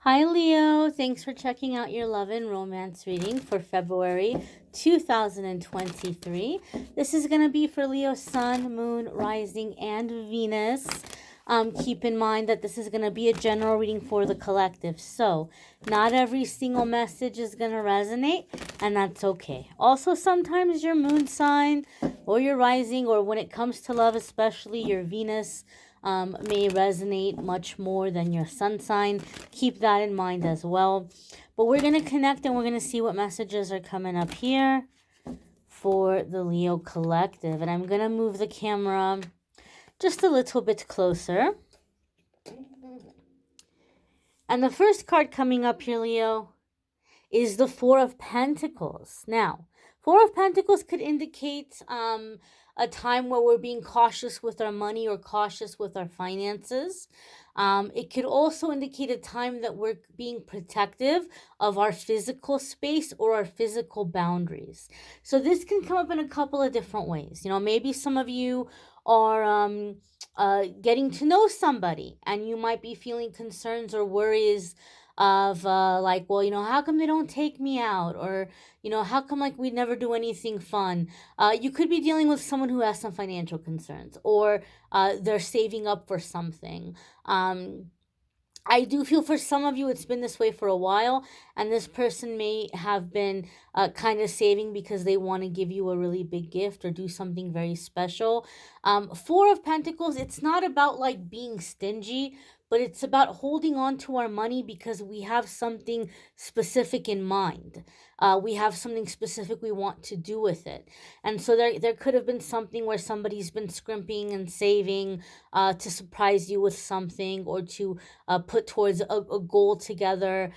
Hi, Leo. Thanks for checking out your love and romance reading for February 2023. This is going to be for Leo, Sun, Moon, Rising, and Venus. Keep in mind that this is going to be a general reading for the collective. So, not every single message is going to resonate, and that's okay. Also, sometimes your moon sign or your rising, or when it comes to love, especially your Venus, may resonate much more than your sun sign. Keep that in mind as well. But we're going to connect and we're going to see what messages are coming up here for the Leo collective. And I'm going to move the camera just a little bit closer. And the first card coming up here, Leo, is the Four of Pentacles. Now, Four of Pentacles could indicate a time where we're being cautious with our money or cautious with our finances. It could also indicate a time that we're being protective of our physical space or our physical boundaries. So this can come up in a couple of different ways. You know, maybe some of you are getting to know somebody and you might be feeling concerns or worries of like, well, you know, how come they don't take me out? Or, you know, how come like we never do anything fun? You could be dealing with someone who has some financial concerns, or they're saving up for something. I do feel for some of you it's been this way for a while, and this person may have been kind of saving because they want to give you a really big gift or do something very special. Four of Pentacles, it's not about like being stingy, but it's about holding on to our money because we have something specific in mind. We have something specific we want to do with it. And so there could have been something where somebody's been scrimping and saving to surprise you with something, or to put towards a goal together.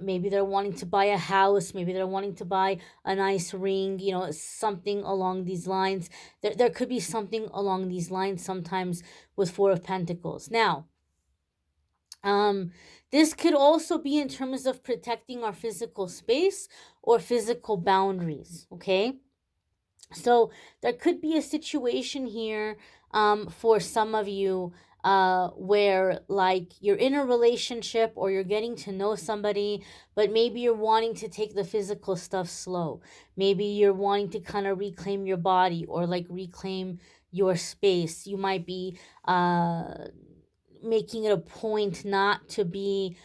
Maybe they're wanting to buy a house. Maybe they're wanting to buy a nice ring, you know, something along these lines. There could be something along these lines sometimes with Four of Pentacles. Now, this could also be in terms of protecting our physical space or physical boundaries, okay? So there could be a situation here for some of you where like you're in a relationship or you're getting to know somebody, but maybe you're wanting to take the physical stuff slow. Maybe you're wanting to kind of reclaim your body or like reclaim your space. You might be making it a point not to be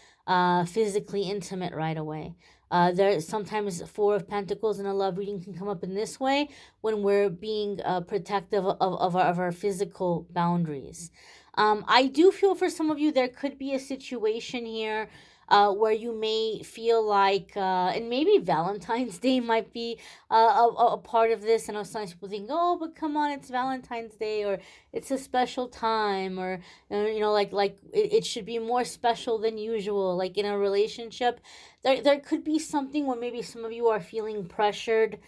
physically intimate right away. There sometimes Four of Pentacles in a love reading can come up in this way when we're being protective of our physical boundaries. I do feel for some of you there could be a situation here where you may feel like, and maybe Valentine's Day might be a part of this. I know sometimes people think, oh, but come on, it's Valentine's Day, or it's a special time, or you know, like it should be more special than usual. Like in a relationship, there could be something where maybe some of you are feeling pressured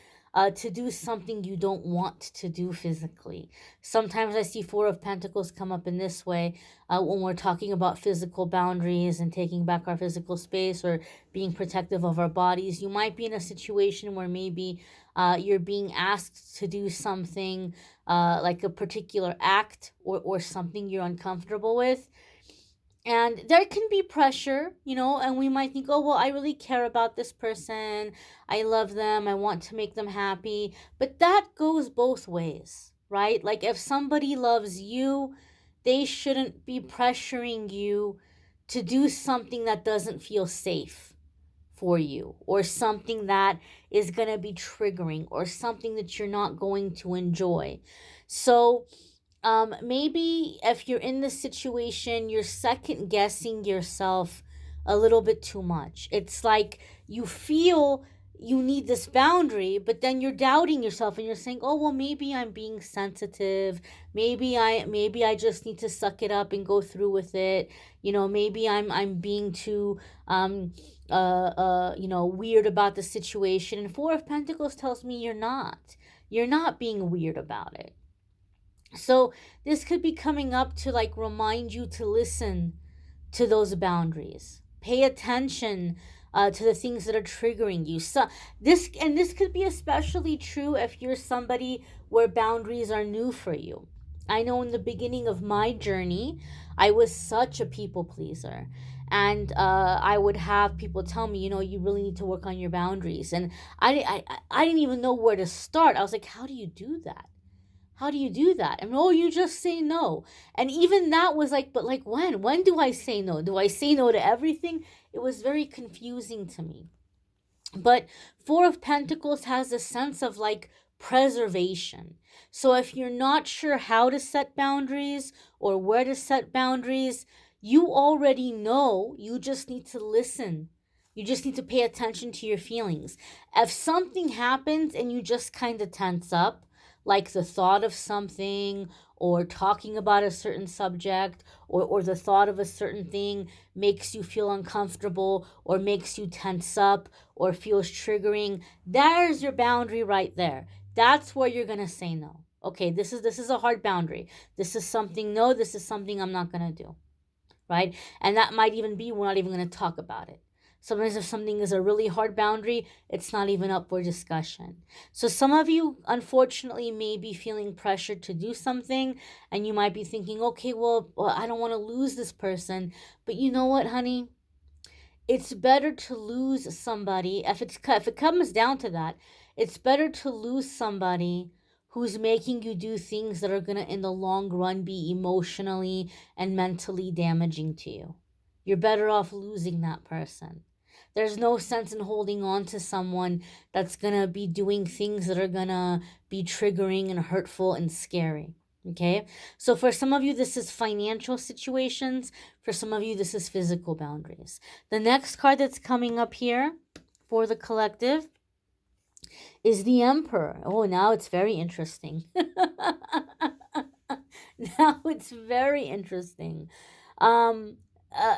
to do something you don't want to do physically. Sometimes I see Four of Pentacles come up in this way when we're talking about physical boundaries and taking back our physical space or being protective of our bodies. You might be in a situation where maybe you're being asked to do something like a particular act or something you're uncomfortable with. And there can be pressure, you know, and we might think, oh, well, I really care about this person. I love them. I want to make them happy. But that goes both ways, right? Like if somebody loves you, they shouldn't be pressuring you to do something that doesn't feel safe for you, or something that is going to be triggering, or something that you're not going to enjoy. So maybe if you're in this situation, you're second guessing yourself a little bit too much. It's like you feel you need this boundary, but then you're doubting yourself and you're saying, oh, well, maybe I'm being sensitive. Maybe I just need to suck it up and go through with it. You know, maybe I'm being too you know, weird about the situation. And Four of Pentacles tells me you're not. You're not being weird about it. So this could be coming up to like remind you to listen to those boundaries. Pay attention to the things that are triggering you. So this could be especially true if you're somebody where boundaries are new for you. I know in the beginning of my journey, I was such a people pleaser. And I would have people tell me, you really need to work on your boundaries. And I didn't even know where to start. I was like, how do you do that? How do you do that? And oh, you just say no. And even that was like, but like when? When do I say no? Do I say no to everything? It was very confusing to me. But Four of Pentacles has a sense of like preservation. So if you're not sure how to set boundaries or where to set boundaries, you already know. You just need to listen. You just need to pay attention to your feelings. If something happens and you just kind of tense up, like the thought of something or talking about a certain subject, or the thought of a certain thing makes you feel uncomfortable or makes you tense up or feels triggering, there's your boundary right there. That's where you're going to say no. Okay, this is a hard boundary. This is something, no, this is something I'm not going to do. Right? And that might even be, we're not even going to talk about it. Sometimes if something is a really hard boundary, it's not even up for discussion. So some of you, unfortunately, may be feeling pressured to do something, and you might be thinking, okay, well, I don't want to lose this person. But you know what, honey? It's better to lose somebody, if it comes down to that, it's better to lose somebody who's making you do things that are going to in the long run be emotionally and mentally damaging to you. You're better off losing that person. There's no sense in holding on to someone that's going to be doing things that are going to be triggering and hurtful and scary. Okay? So for some of you, this is financial situations. For some of you, this is physical boundaries. The next card that's coming up here for the collective is the Emperor. Oh, now it's very interesting. Now it's very interesting.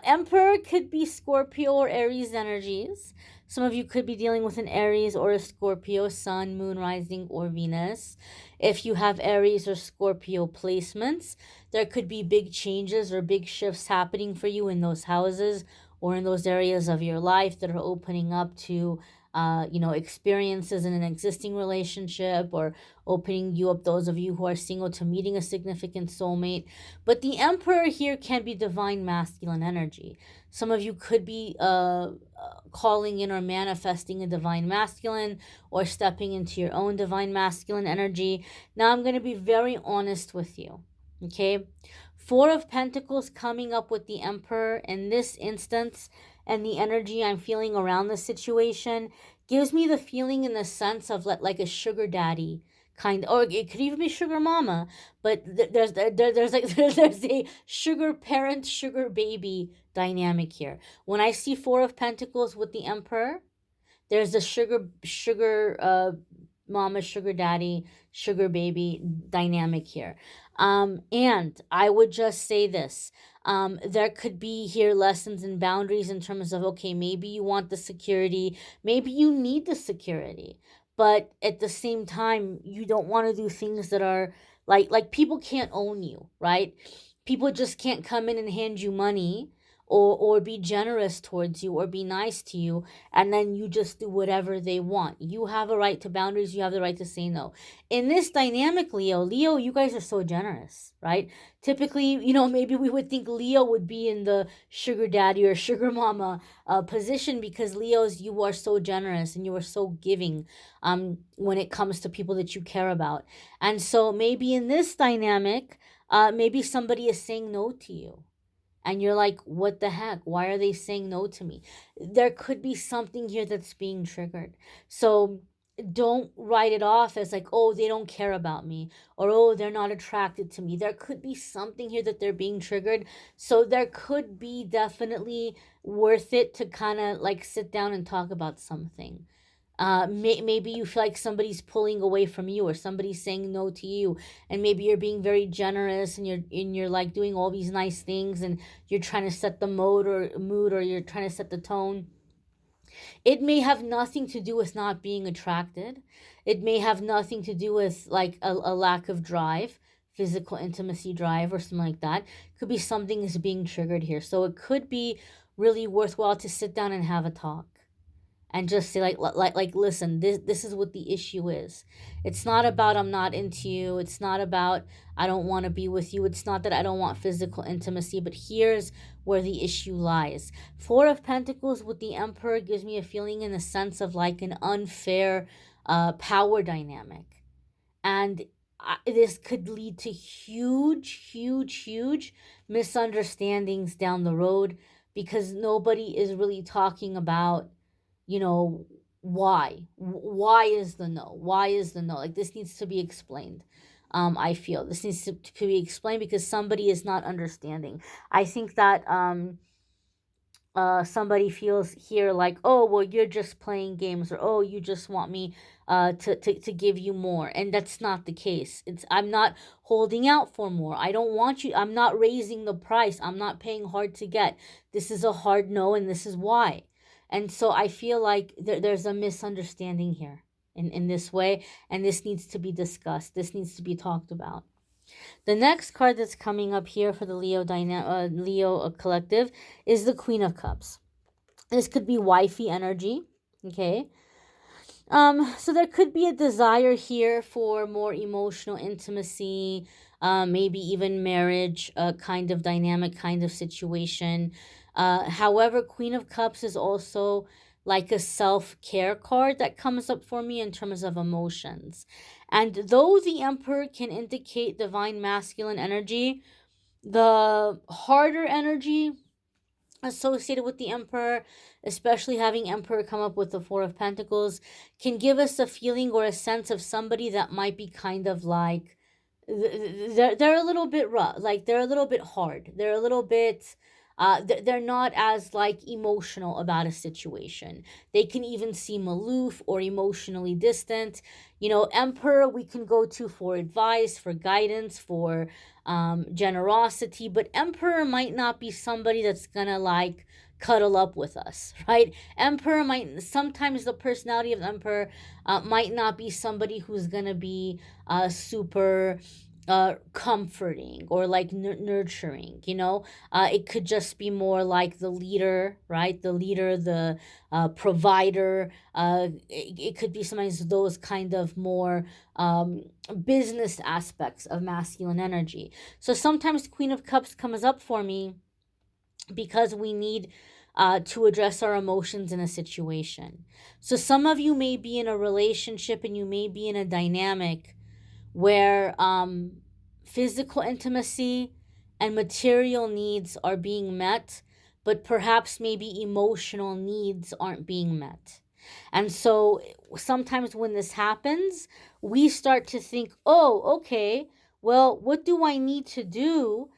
Emperor could be Scorpio or Aries energies. Some of you could be dealing with an Aries or a Scorpio, Sun, Moon, Rising, or Venus. If you have Aries or Scorpio placements, there could be big changes or big shifts happening for you in those houses or in those areas of your life that are opening up to experiences in an existing relationship, or opening you up, those of you who are single, to meeting a significant soulmate. But the Emperor here can be divine masculine energy. Some of you could be calling in or manifesting a divine masculine, or stepping into your own divine masculine energy. Now I'm going to be very honest with you. Okay? Four of Pentacles coming up with the Emperor in this instance, and the energy I'm feeling around the situation, gives me the feeling in the sense of like a sugar daddy kind, or it could even be sugar mama, but there's like there's a sugar parent, sugar baby dynamic here. When I see Four of Pentacles with the Emperor, there's a sugar mama, sugar daddy, sugar baby dynamic here. And I would just say this. There could be here lessons and boundaries in terms of, okay, maybe you want the security, maybe you need the security, but at the same time, you don't want to do things that are like people can't own you, right? People just can't come in and hand you money, or be generous towards you or be nice to you, and then you just do whatever they want. You have a right to boundaries. You have the right to say no. In this dynamic, Leo, you guys are so generous, right? Typically, maybe we would think Leo would be in the sugar daddy or sugar mama position, because Leos, you are so generous and you are so giving when it comes to people that you care about. And so maybe in this dynamic, maybe somebody is saying no to you. And you're like, what the heck? Why are they saying no to me? There could be something here that's being triggered. So don't write it off as like, oh, they don't care about me, or oh, they're not attracted to me. There could be something here that they're being triggered. So there could be definitely worth it to kind of like sit down and talk about something. Maybe you feel like somebody's pulling away from you, or somebody's saying no to you, and maybe you're being very generous, and you're like doing all these nice things, and you're trying to set the mood, or you're trying to set the tone. It may have nothing to do with not being attracted. It may have nothing to do with like a lack of drive, physical intimacy drive, or something like that. Could be something is being triggered here. So it could be really worthwhile to sit down and have a talk, and just say like listen, this is what the issue is. It's not about I'm not into you. It's not about I don't want to be with you. It's not that I don't want physical intimacy, but here's where the issue lies. Four of Pentacles with the Emperor gives me a feeling in the sense of like an unfair power dynamic. And this could lead to huge misunderstandings down the road, because nobody is really talking about, you know, why is the no, like this needs to be explained. I feel this needs to be explained because somebody is not understanding. I think that somebody feels here like, oh well, you're just playing games, or oh, you just want me to give you more, and that's not the case. It's I'm not holding out for more. I don't want you. I'm not raising the price. I'm not paying hard to get. This is a hard no, and this is why. And so I feel like there's a misunderstanding here in this way, and this needs to be discussed. This needs to be talked about. The next card that's coming up here for the Leo collective is the Queen of Cups. This could be wifey energy, okay? So there could be a desire here for more emotional intimacy, maybe even marriage, kind of dynamic, kind of situation. However, Queen of Cups is also like a self-care card that comes up for me in terms of emotions. And though the Emperor can indicate divine masculine energy, the harder energy associated with the Emperor, especially having Emperor come up with the Four of Pentacles, can give us a feeling or a sense of somebody that might be kind of like, they're a little bit rough, like they're a little bit hard, they're a little bit they're not as like emotional about a situation. They can even seem aloof or emotionally distant. You know, Emperor we can go to for advice, for guidance, for generosity, but Emperor might not be somebody that's gonna like cuddle up with us, right? Emperor might, sometimes the personality of Emperor might not be somebody who's gonna be super comforting or like nurturing, you know. It could just be more like the leader, right? The leader, the provider. It could be sometimes those kind of more business aspects of masculine energy. So sometimes Queen of Cups comes up for me because we need to address our emotions in a situation. So some of you may be in a relationship and you may be in a dynamic where physical intimacy and material needs are being met, but perhaps maybe emotional needs aren't being met. And so sometimes when this happens, we start to think, oh, okay, well, what do I need to do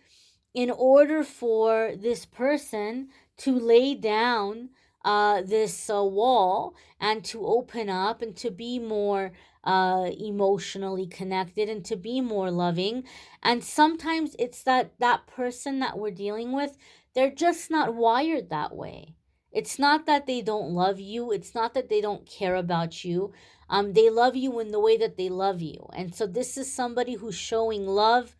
in order for this person to lay down this wall and to open up and to be more emotionally connected and to be more loving. And sometimes it's that person that we're dealing with, they're just not wired that way. It's not that they don't love you. It's not that they don't care about you. They love you in the way that they love you. And so this is somebody who's showing love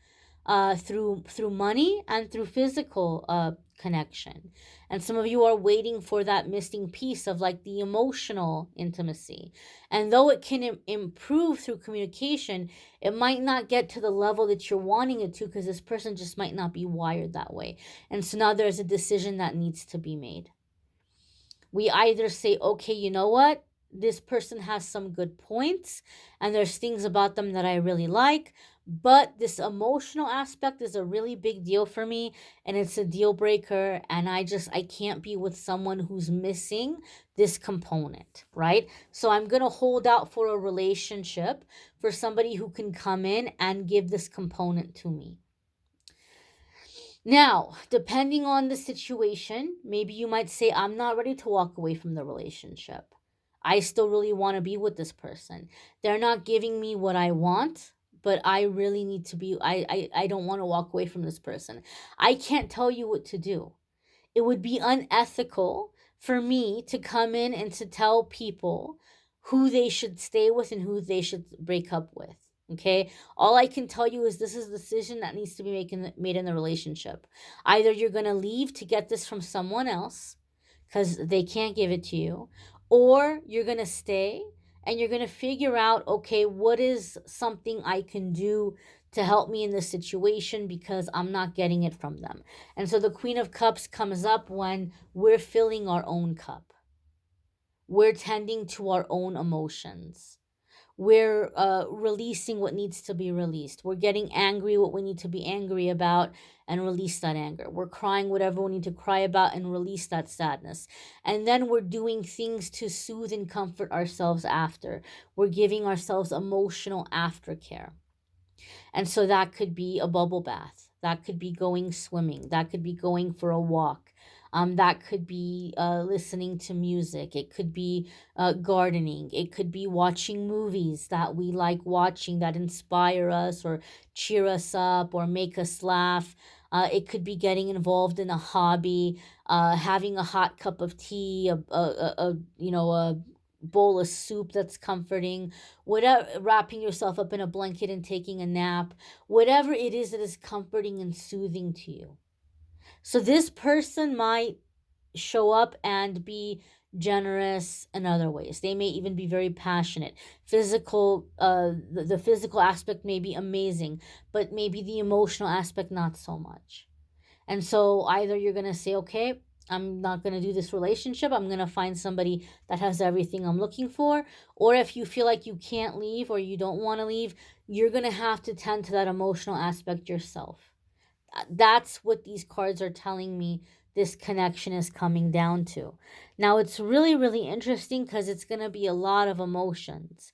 through money and through physical connection. And some of you are waiting for that missing piece of like the emotional intimacy. And though it can improve through communication, it might not get to the level that you're wanting it to, because this person just might not be wired that way. And so now there's a decision that needs to be made. We either say, okay, you know what? This person has some good points and there's things about them that I really like, but this emotional aspect is a really big deal for me and it's a deal breaker, and I can't be with someone who's missing this component, right? So I'm going to hold out for a relationship for somebody who can come in and give this component to me. Now, depending on the situation, maybe you might say, I'm not ready to walk away from the relationship. I still really want to be with this person. They're not giving me what I want, but I really need to be, I don't want to walk away from this person. I can't tell you what to do. It would be unethical for me to come in and to tell people who they should stay with and who they should break up with. Okay, all I can tell you is this is the decision that needs to be made in the relationship. Either you're going to leave to get this from someone else because they can't give it to you, or you're going to stay and you're going to figure out, okay, what is something I can do to help me in this situation because I'm not getting it from them. And so the Queen of Cups comes up when we're filling our own cup. We're tending to our own emotions. We're releasing what needs to be released. We're getting angry what we need to be angry about and release that anger. We're crying whatever we need to cry about and release that sadness. And then we're doing things to soothe and comfort ourselves after. We're giving ourselves emotional aftercare. And so that could be a bubble bath. That could be going swimming. That could be going for a walk. That could be listening to music. It could be gardening. It could be watching movies that we like watching that inspire us or cheer us up or make us laugh. It could be getting involved in a hobby, having a hot cup of tea, a bowl of soup that's comforting, whatever, wrapping yourself up in a blanket and taking a nap, whatever it is that is comforting and soothing to you. So this person might show up and be generous in other ways. They may even be very passionate. The physical aspect may be amazing, but maybe the emotional aspect not so much. And so either you're going to say, okay, I'm not going to do this relationship. I'm going to find somebody that has everything I'm looking for. Or if you feel like you can't leave or you don't want to leave, you're going to have to tend to that emotional aspect yourself. That's what these cards are telling me this connection is coming down to. Now, it's really, really interesting because it's going to be a lot of emotions.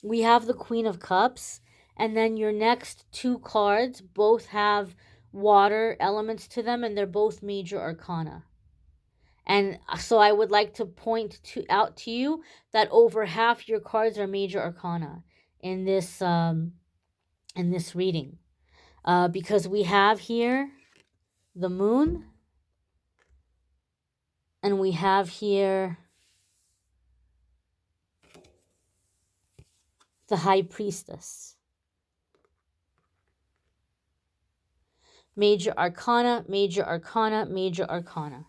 We have the Queen of Cups, and then your next two cards both have water elements to them, and they're both major arcana. And so I would like to point out to you that over half your cards are major arcana in this reading, because we have here the Moon, and we have here the High Priestess. Major arcana, major arcana, major arcana.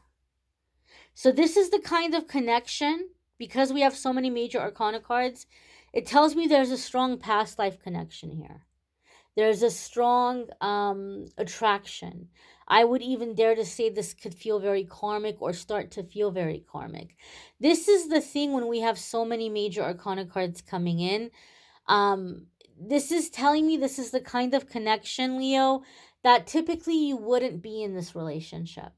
So this is the kind of connection, because we have so many major arcana cards, it tells me there's a strong past life connection here. There's a strong attraction. I would even dare to say this could feel very karmic or start to feel very karmic. This is the thing when we have so many major arcana cards coming in. This is telling me this is the kind of connection, Leo, that typically you wouldn't be in this relationship.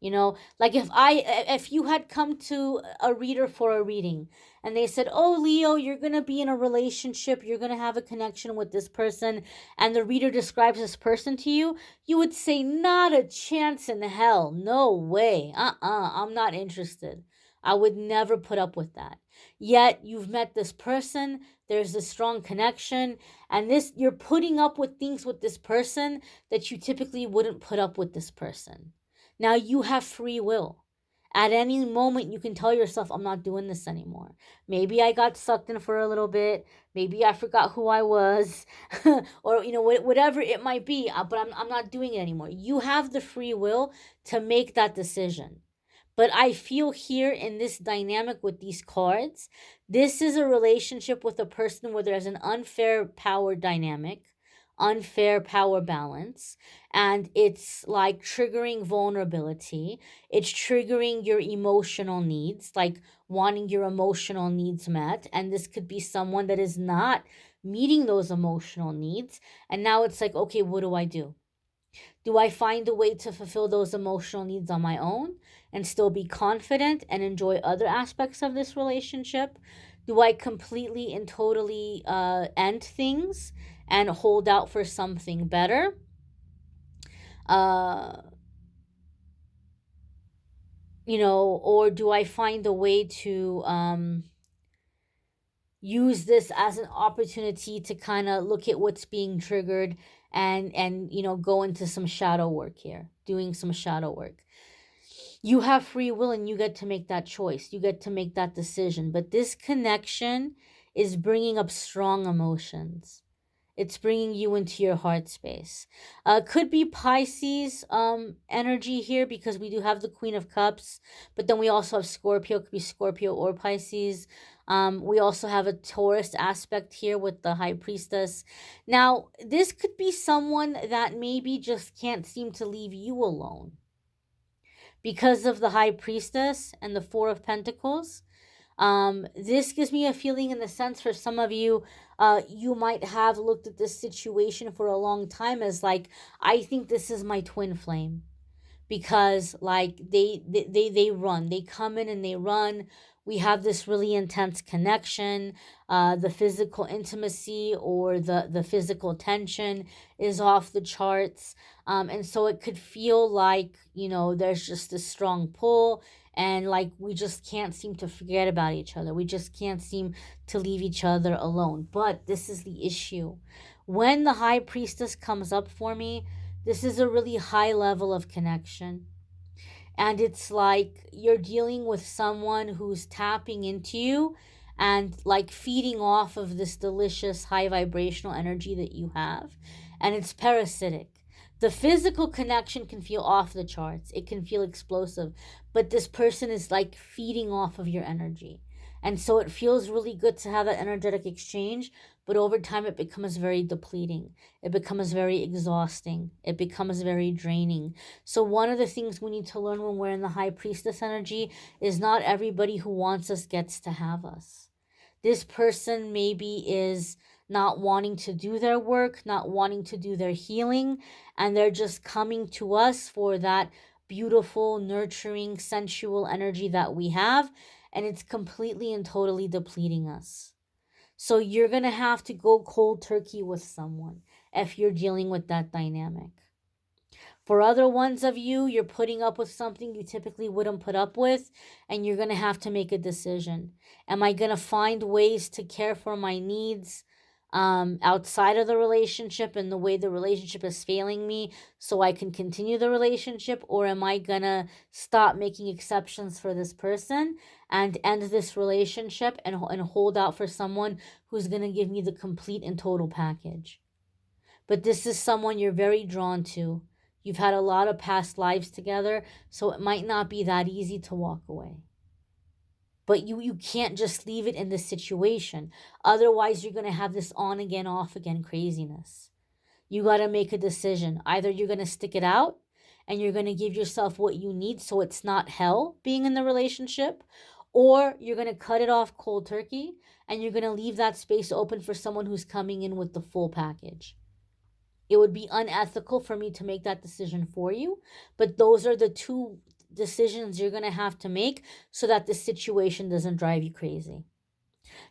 You know, like if you had come to a reader for a reading and they said, oh, Leo, you're going to be in a relationship, you're going to have a connection with this person, and the reader describes this person to you, you would say, not a chance in hell. No way. I'm not interested. I would never put up with that. Yet you've met this person, there's a strong connection, and you're putting up with things with this person that you typically wouldn't put up with this person. Now you have free will. At any moment, you can tell yourself, I'm not doing this anymore. Maybe I got sucked in for a little bit. Maybe I forgot who I was. Or, whatever it might be. But I'm not doing it anymore. You have the free will to make that decision. But I feel here in this dynamic with these cards, this is a relationship with a person where there's an unfair power dynamic, unfair power balance, and it's like triggering vulnerability. It's triggering your emotional needs, like wanting your emotional needs met. And this could be someone that is not meeting those emotional needs. And now it's like, okay, what do I do? Do I find a way to fulfill those emotional needs on my own and still be confident and enjoy other aspects of this relationship? Do I completely and totally end things and hold out for something better? Or do I find a way to use this as an opportunity to kind of look at what's being triggered and go into some shadow work here, doing some shadow work. You have free will and you get to make that choice. You get to make that decision. But this connection is bringing up strong emotions. It's bringing you into your heart space. Could be Pisces energy here, because we do have the Queen of Cups, but then we also have Scorpio. Could be Scorpio or Pisces. We also have a Taurus aspect here with the High Priestess. Now, this could be someone that maybe just can't seem to leave you alone because of the High Priestess and the Four of Pentacles. This gives me a feeling, in the sense, for some of you, you might have looked at this situation for a long time as like, I think this is my twin flame, because like they run, they come in and they run. We have this really intense connection. The physical intimacy, or the physical tension, is off the charts. And so it could feel like, there's just this strong pull, and like we just can't seem to forget about each other. We just can't seem to leave each other alone. But this is the issue. When the High Priestess comes up for me, this is a really high level of connection. And it's like you're dealing with someone who's tapping into you and like feeding off of this delicious high vibrational energy that you have. And it's parasitic. The physical connection can feel off the charts. It can feel explosive. But this person is like feeding off of your energy. And so it feels really good to have that energetic exchange, but over time it becomes very depleting. It becomes very exhausting. It becomes very draining. So one of the things we need to learn when we're in the High Priestess energy is not everybody who wants us gets to have us. This person maybe is not wanting to do their work, not wanting to do their healing, and they're just coming to us for that beautiful, nurturing, sensual energy that we have, and it's completely and totally depleting us. So you're going to have to go cold turkey with someone if you're dealing with that dynamic. For other ones of you, you're putting up with something you typically wouldn't put up with, and you're going to have to make a decision. Am I going to find ways to care for my needs outside of the relationship and the way the relationship is failing me so I can continue the relationship? Or am I going to stop making exceptions for this person and end this relationship and hold out for someone who's going to give me the complete and total package? But this is someone you're very drawn to. You've had a lot of past lives together, so it might not be that easy to walk away. But you can't just leave it in this situation. Otherwise, you're going to have this on again, off again craziness. You got to make a decision. Either you're going to stick it out and you're going to give yourself what you need so it's not hell being in the relationship, or you're going to cut it off cold turkey and you're going to leave that space open for someone who's coming in with the full package. It would be unethical for me to make that decision for you, but those are the two decisions you're going to have to make so that the situation doesn't drive you crazy.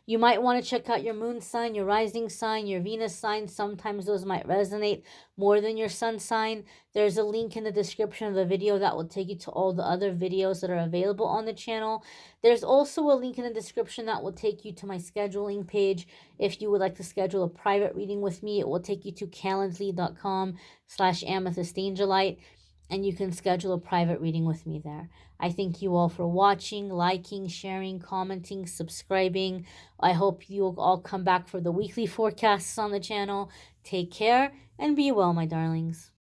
You might want to check out your moon sign, your rising sign, your Venus sign. Sometimes those might resonate more than your sun sign. There's a link in the description of the video that will take you to all the other videos that are available on the channel. There's also a link in the description that will take you to my scheduling page. If you would like to schedule a private reading with me, it will take you to calendly.com/amethystangelite. And you can schedule a private reading with me there. I thank you all for watching, liking, sharing, commenting, subscribing. I hope you will all come back for the weekly forecasts on the channel. Take care and be well, my darlings.